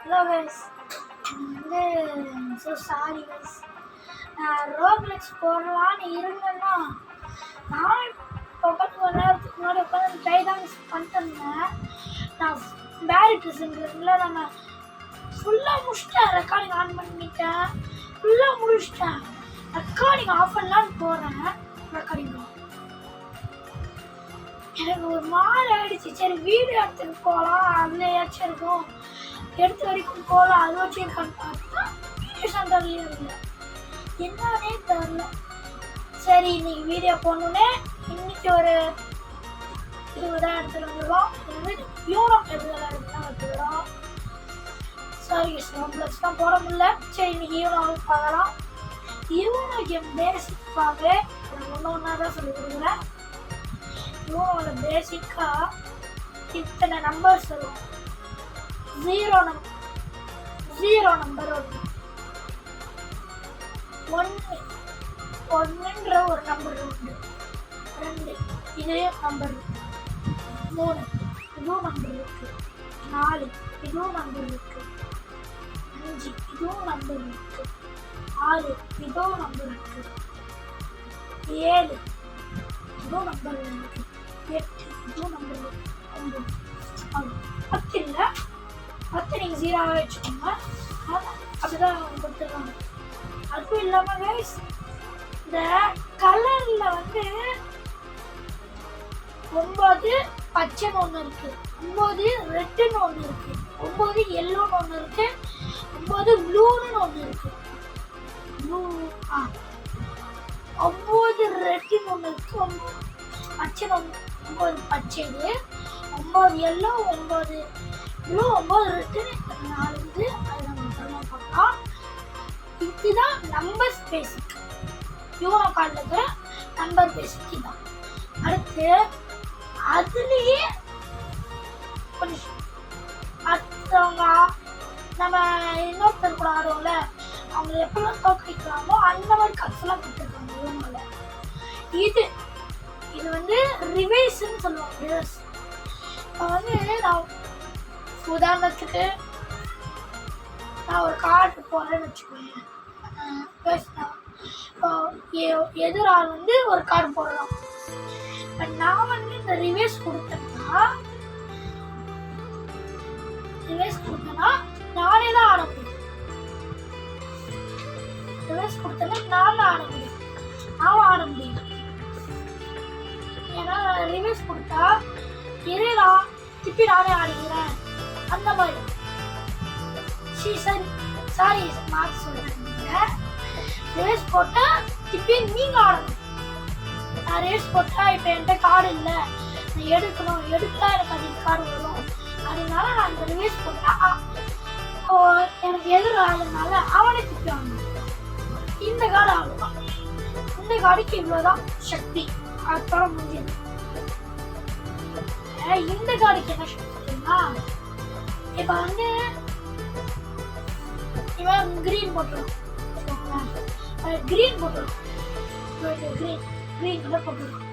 Hello guys, so sorry guys. நான் Roblox போடலான்னு இருந்தேன்னா நானும் உட்காந்து ஒரு நேரத்துக்கு முன்னாடி உட்காந்து ட்ரை தான் பண்ணிட்டு இருந்தேன். நான் பேரிட்ரிஸ்ன்றதுல நம்ம ஃபுல்லாக முடிச்சிட்டேன். ரெக்கார்டிங் ஆன் பண்ணிட்டேன், ஃபுல்லாக முடிச்சிட்டேன். ரெக்கார்டிங் ஆஃப் பண்ணலான்னு போகிறேன். ரெக்கார்டிங் எனக்கு ஒரு மாதிரி ஆயிடுச்சு. சரி வீடியோ எடுத்துட்டு போகலாம், அதில் ஏதாச்சும் இருக்கும், எடுத்து வரைக்கும் போகலாம், அது வச்சு இருக்கான்னு பார்த்தா வீடியோ சென்டர்லேயே இல்லை, என்னன்னே தெரில. சரி இன்னைக்கு வீடியோ போடணுன்னே இன்னைக்கு ஒரு இதுதான் எடுத்துகிட்டு வந்துடுவோம். யூனோ எதுலாம் எடுத்துக்கிறோம். சாரி ரோப்ளெக்ஸ் தான் போட முடியல. சரி இன்னைக்கு யூனோவும் பார்க்கலாம். யூனோ கேம் பேசிக்காகவே ஒன்றா தான் சொல்லி கொடுக்குறேன். யூனோட பேசிக்காக இத்தனை நம்பர்ஸ் வரும். ஜீரோ நம்பர் ஒன்றுன்ற ஒரு நம்பர் உண்டு. 2 இதே நம்பர் இருக்கு. 3 இதுவும் நம்பர் இருக்கு. 4 இதுவும் நம்பர் இருக்கு. 5 இதுவும் நம்பர் இருக்கு. 6 இதுவும் நம்பர் இருக்கு. 7 இதுவும் நம்பர் இருக்கு. 8 இதுவும் நம்பர் இருக்கு. 10 இல்லை, 10 நீங்கள் 0 வச்சுக்கோங்க. அப்படிதான் கொடுத்துருக்காங்க. அதுவும் இல்லாமல் கைஸ், இந்த கலரில் வந்து 9 பச்சைன்னு ஒன்று இருக்கு, 9 ரெட்டுன்னு ஒன்று இருக்கு, 9 எல்லோன்னு ஒன்று இருக்கு, 9 ப்ளூன்னு ஒன்று இருக்கு. 9 ரெட்டுன்னு ஒன்று இருக்கு, 9 பச்சைன்னு ஒன்று, 9 பச்சை, 9 எல்லோ, 9 ப்ளூ, 9 ரெட்டுன்னு 4 இது. அது நம்ம சொல்லலாம் பார்க்கலாம். இதுதான் நம்பர் பேசிக். யூனோ கார்டில் இருக்கிற நம்பர் பேசிக் தான். அடுத்து அதுலேயே கொஞ்சம் அடுத்தவங்க நம்ம இன்னொருத்தர் கூட ஆடுவோம்ல, அவங்க எப்பெல்லாம் தோக்கடிக்கலாமோ அந்த மாதிரி கட்ஸ்லாம் கொடுத்துருக்காங்க யூனோவில். இது வந்து ரிவைஸ்ன்னு சொல்லுவாங்க. ரிவர்ஸ். இப்போ வந்து நான் உதாரணத்துக்கு நான் ஒரு கார்டு போடுறேன்னு வச்சுக்கோங்க. எதிரால் வந்து ஒரு கார்டு போடலாம். இப்போ நான் வந்து இந்த ரிவைஸ் கொடுத்தேன்னா நானே தான் ஆட முடியும். ரிவைஸ் கொடுத்தேன்னா நான் ஆட முடியும், நானும் ஆட முடியும். ஏன்னா ரிவைஸ் கொடுத்தா இருடா திருப்பி நானே ஆடிக்கிறேன் அந்த மாதிரி. சாரி மார்க் சொல்றேன். ரேஸ் போட்டா திருப்பி நீங்க ஆடணும். நான் ரேஸ் போட்டா இப்போ என்கிட்ட கார்டு இல்லை, நான் எடுத்தா எனக்கு அது கார்டு வரும். அதனால நான் இந்த ரேஸ் போட்டா எனக்கு எதிர் ஆடுறதுனால அவனை திருப்பி ஆடணும். இந்த கார்டு ஆடுவான். இந்த கார்டுக்கு இவ்வளோதான் சக்தி, அதோட முடிஞ்சது. இந்த கார்டுக்கு என்ன சக்தினா, இப்போ வந்து இவன் கிரீன் போட்டுரும், கிரீன் போட்டுரும், கிரீன் கலர் போட்டுரும்.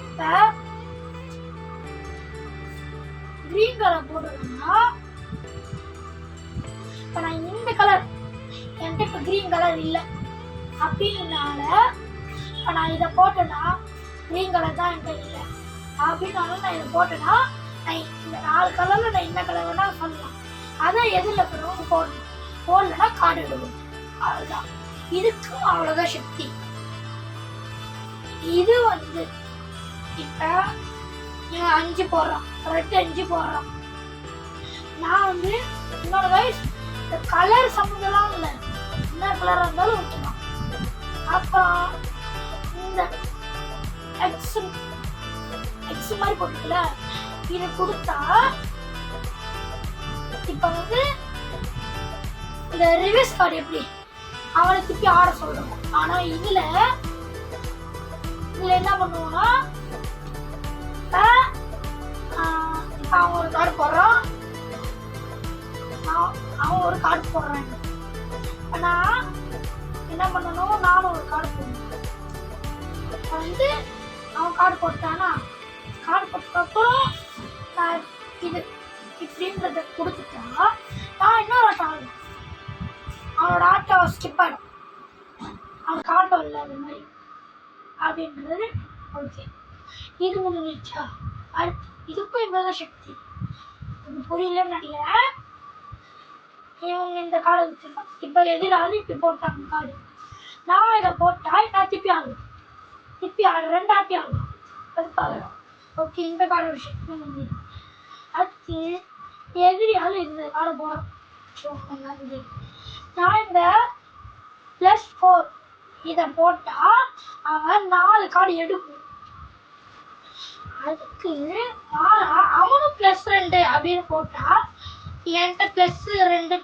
இப்போ கிரீன் கலர் போட்டுருந்தா, இப்போ நான் இந்த கலர் என்கிட்ட இப்போ கிரீன் கலர் இல்லை அப்படின்னால, இப்போ நான் இதை போட்டேன்னா கிரீன் கலர் தான் என்கிட்ட இல்லை அப்படின்னாலும் நான் இதை போட்டேன்னா நான் இந்த 4 கலரில் நான் இந்த கலர் வேணால் சொல்லலாம். அதை எதில் போடணும், போடலன்னா கார்டு எடுக்கணும். அவ்வளோதான். இதுக்கு அவ்வளோதான் சக்தி. இது வந்து இப்போ இவன் 5 போடுறான், ரெட்டு 5 போடுறான். நான் வந்து இன்னொரு கைஸ் இந்த கலர் சம்மந்தம்லாம் இல்லை, என்ன கலராக இருந்தாலும் விட்டுலாம். அப்புறம் இந்த எக்ஸ் மாதிரி போட்டுக்கல, இது கொடுத்தா இப்போ வந்து இந்த ரிவர்ஸ் கார்டு எப்படி அவனை திருப்பி ஆட சொல்றோம். ஆனா இதுல என்ன பண்ணுவோம்னா, அவன் ஒரு கார்டு போடுறான், அவன் ஒரு கார்டு போடுறான். நான் என்ன பண்ணணும், நானும் ஒரு கார்டு போடணும். வந்து அவன் கார்டு போட்டானா, கார்டு போட்டதுக்கப்புறம் நான் இது இப்படின்றத கொடுத்துட்டா நான் என்ன இல்லாத மாதிரி அப்படின்றது. ஓகே, இது முடிஞ்சிச்சா? அடுத்து இதுக்கும் இவ்வளோ சக்தி. இது புரியலன்னு நினைக்கிறேன். இவங்க இந்த கார்டை வச்சிருக்கோம். இப்போ எதிராக இப்படி போட்டாங்க கார்டு. நான் இதை போட்டால் நான் திருப்பி ஆகணும். திருப்பி ஆகணும், ரெண்டாட்டி ஆகணும். அதுக்காக ஓகே, இந்த கார்டு விஷயம். அடுத்து எதிரியால் இந்த கார்டை போகிறோம். நான் இந்த +4 இதை போட்டால் அவன் 4 கார்டு எடுக்கும். அதுக்கு அவனும் +2 அப்படின்னு போட்டால் என்கிட்ட +2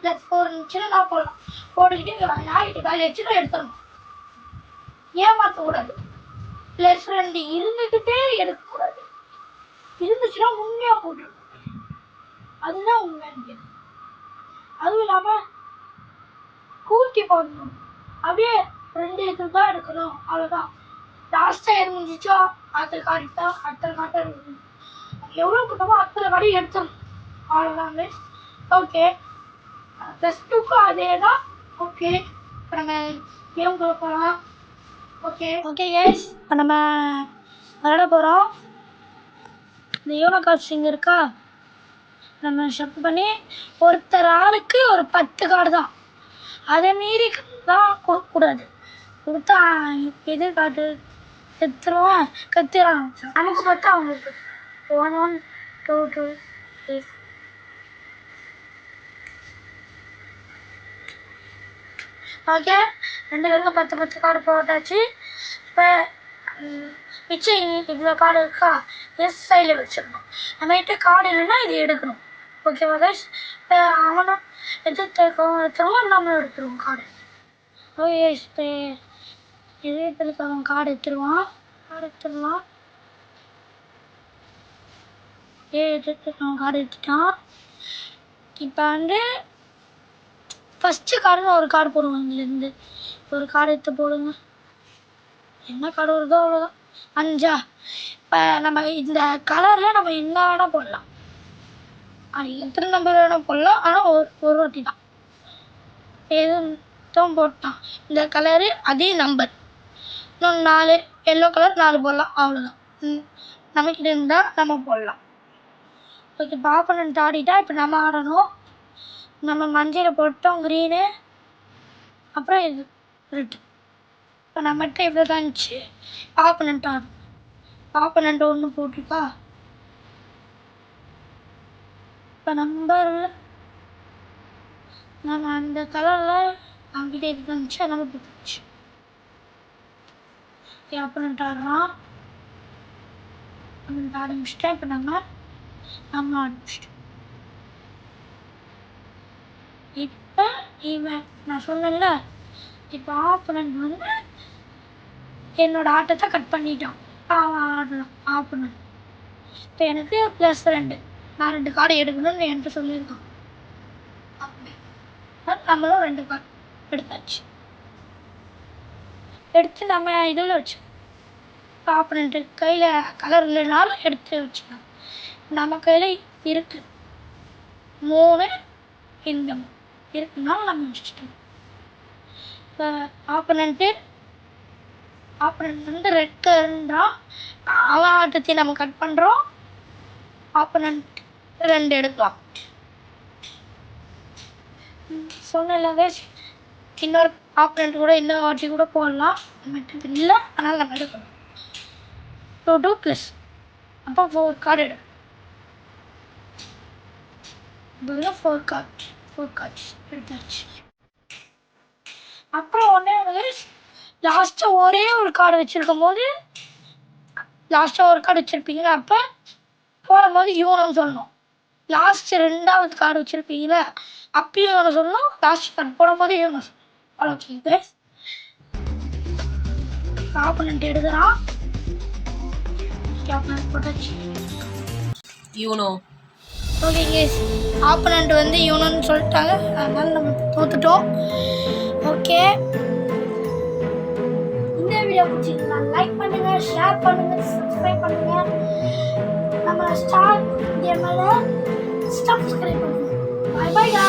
+4 இருந்துச்சுன்னா நான் போடலாம். போட்டுக்கிட்டு யார்கிட்ட காலி வச்சு நான் எடுத்துடணும். ஏமாற்றக்கூடாது. +2 இருந்துக்கிட்டே எடுக்கக்கூடாது. இருந்துச்சுன்னா உண்மையாக போட்டுருக்கும். அதுதான் உண்மை. அதுவும் இல்லாமல் கூட்டி போடணும். அப்படியே 2 இது தான் எடுக்கணும். அவ்வளோதான். லாஸ்ட்டாக எது முடிஞ்சிச்சோ அடுத்த கார்டு அடுத்த கார்டு எடுக்கணும். எவ்வளோ போட்டோமோ அத்தனை கார்டு எடுத்துடணும். அவ்வளோதாங்க. ஓகே, +2க்கும் அதே தான். ஓகே, இப்போ நம்ம கேம் போகலாம். ஓகே கேஸ், இப்போ நம்ம விளையாட போகிறோம். இந்த யோனோ கார்ட்ஸ் இங்கே இருக்கா? நம்ம ஷப் பண்ணி ஒருத்தர் ஆளுக்கு ஒரு 10 கார்டு தான். அதை மீறி தான் கொடுக்கக்கூடாது. கொடுத்தா எது கார்டு எடுத்துருவோம், கத்திடுறான். நமக்கு பார்த்தா அவங்களுக்கு 1 1 2 2 3. ஓகே, 2 பேருக்கும் 10 10 கார்டு போட்டாச்சு. இப்போ மிச்சம் இவ்வளோ கார்டு இருக்கா? எஸ் சைடில் வச்சிடணும். நம்மகிட்ட கார்டு இல்லைன்னா இது எடுக்கணும். ஓகேவா கைஸ்? இப்போ அவனும் எடுத்துருவோம், நம்மளும் எடுத்துருவோம் கார்டு. ஓகே, இப்போ எதிர்த்து அவன் கார்டு எடுத்துருவான். அவன் கார்டு எடுத்துட்டான். இப்போ வந்து ஃபஸ்ட்டு கார்டுன்னு ஒரு கார்டு போடுவோம். இங்கேருந்து ஒரு கார்டு எடுத்து போடுங்க. என்ன கார்டு வருதோ அவ்வளோதான். 5. இப்போ நம்ம இந்த கலரில் நம்ம என்ன வேணால் போடலாம். எத்தனை நம்பர் வேணால் போடலாம். ஆனால் ஒரு வாட்டி தான் எதுவும் போட்டான். இந்த கலரு அதே நம்பர். இன்னும் 4 எல்லோ கலர் 4 போடலாம். அவ்வளோதான். நமக்கு இருந்தால் நம்ம போடலாம். ஓகே, இப்போ ஆப்போனன்ட் ஆடிட்டா இப்போ நம்ம ஆடணும். நம்ம மஞ்சளை போட்டோம், க்ரீனு, அப்புறம் இது ரெட்டு. இப்போ நம்மகிட்ட இவ்வளோ தான் இருந்துச்சு. ஆப்போனன்ட் ஆடும். ஆப்போனன்ட் 1 போட்டிருக்கா? இப்போ நம்பர் நம்ம அந்த கலரில் அவங்ககிட்ட இது இருந்துச்சு, நம்ம போட்டுச்சு. ஆப்போனன்ட் ஆடுறான். ஆரம்பிச்சிட்டேன். இப்போ நம்ம ஆரம்பிச்சிட்டோம். இப்போ இவன் நான் சொன்னேன்ல, இப்போ ஆப்போனன்ட் வந்து என்னோட ஆட்டத்தை கட் பண்ணிட்டான். அவன் ஆடலாம் ஆப்போனன்ட். இப்போ எனக்கு +2 நான் 2 கார்டு எடுக்கணும்னு என்கிட்ட சொல்லியிருக்கான். நம்மளும் 2 கார்டு எடுத்தாச்சு. எடுத்து நம்ம இதில் வச்சு ஆப்போனன்ட்டு கையில் கலர் இல்லைனாலும் எடுத்து வச்சுக்கலாம். நம்ம கையில் இருக்குது 3 இந்த இருக்குனாலும் நம்ம வச்சுட்டோம். இப்போ ஆப்போனன்ட் வந்து ரெட் கலர்ன்றான். அவன் ஆட்டத்தையும் நம்ம கட் பண்ணுறோம். ஆப்போனன்ட் 2 எடுக்கலாம். சொன்னேன் இன்னொரு ஆப்போனன்ட் கூட இன்னொரு வாட்டி கூட போடலாம். நம்ம இல்லை, அதனால் நம்ம எடுக்கணும். 2 + அப்போ 4 கார்டு எடு. இப்போ 4 கார்ட்ஸ் எடுத்தாச்சு. அப்புறம் ஒன்றே லாஸ்ட்டாக ஒரே ஒரு கார்டு வச்சுருக்கும் போது லாஸ்ட்டாக ஒரு கார்டு வச்சுருப்பீங்களா? அப்போ போடும்போது யூனோன்னு சொல்லணும். லாஸ்ட்டு 2வது கார்டு வச்சுருப்பீங்களா? அப்பயும் யூனோ சொல்லணும். லாஸ்ட் கார்டு போடும்போது யூனோ சொல்லணும். அவ்வளோ. ஆப்போனன்ட் எடுக்கிறான். ஆப்போனன்ட் போட்டாச்சு யூனோ. ஓகே கேஸ், ஆப்போனன்ட் வந்து யூனோன்னு சொல்லிட்டாங்க. அதனால நம்ம தோத்துட்டோம். ஓகே, இந்த வீடியோ பிடிச்சிருந்தா லைக் பண்ணுங்க, ஷேர் பண்ணுங்க, சப்ஸ்கிரைப் பண்ணுங்க. நம்ம ஸ்டார் கேமரை சப்ஸ்கிரைப் பண்ணுங்க. Bye bye guys.